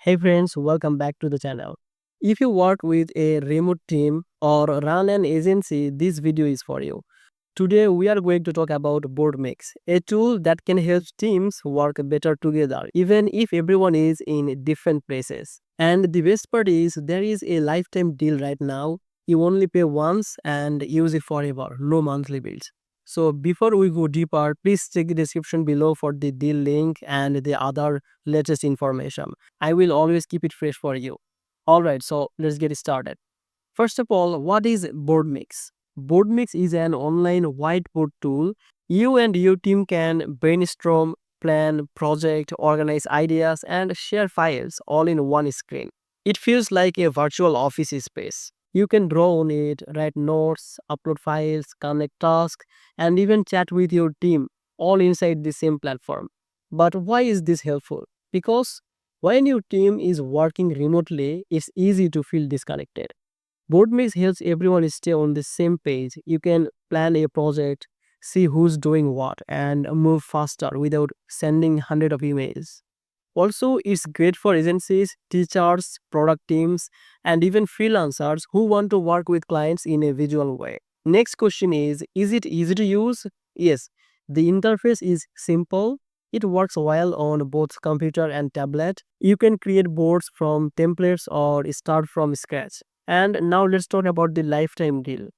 Hey friends, welcome back to the channel. If you work with a remote team or run an agency, this video is for you. Today we are going to talk about Boardmix, a tool that can help teams work better together even if everyone is in different places. And the best part is there is a lifetime deal right now. You only pay once and use it forever, no monthly bills. So before we go deeper, please check the description below for the deal link and the other latest information. I will always keep it fresh for you. Alright, so let's get started. First of all, what is Boardmix? Boardmix is an online whiteboard tool. You and your team can brainstorm, plan, project, organize ideas, and share files all in one screen. It feels like a virtual office space. You can draw on it, write notes, upload files, connect tasks, and even chat with your team all inside the same platform. But why is this helpful? Because when your team is working remotely, it's easy to feel disconnected. Boardmix helps everyone stay on the same page. You can plan a project, see who's doing what, and move faster without sending hundreds of emails. Also, it's great for agencies, teachers, product teams, and even freelancers who want to work with clients in a visual way. Next question is it easy to use? Yes, the interface is simple. It works well on both computer and tablet. You can create boards from templates or start from scratch. And now let's talk about the lifetime deal.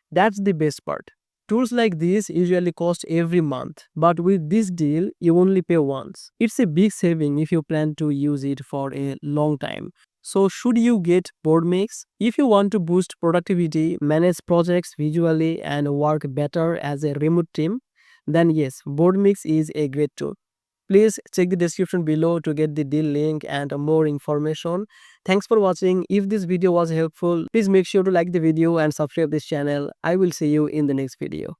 That's the best part. Tools like this usually cost every month, but with this deal, you only pay once. It's a big saving if you plan to use it for a long time. So, should you get Boardmix? If you want to boost productivity, manage projects visually, and work better as a remote team, then yes, Boardmix is a great tool. Please check the description below to get the deal link and more information. Thanks for watching. If this video was helpful, please make sure to like the video and subscribe this channel. I will see you in the next video.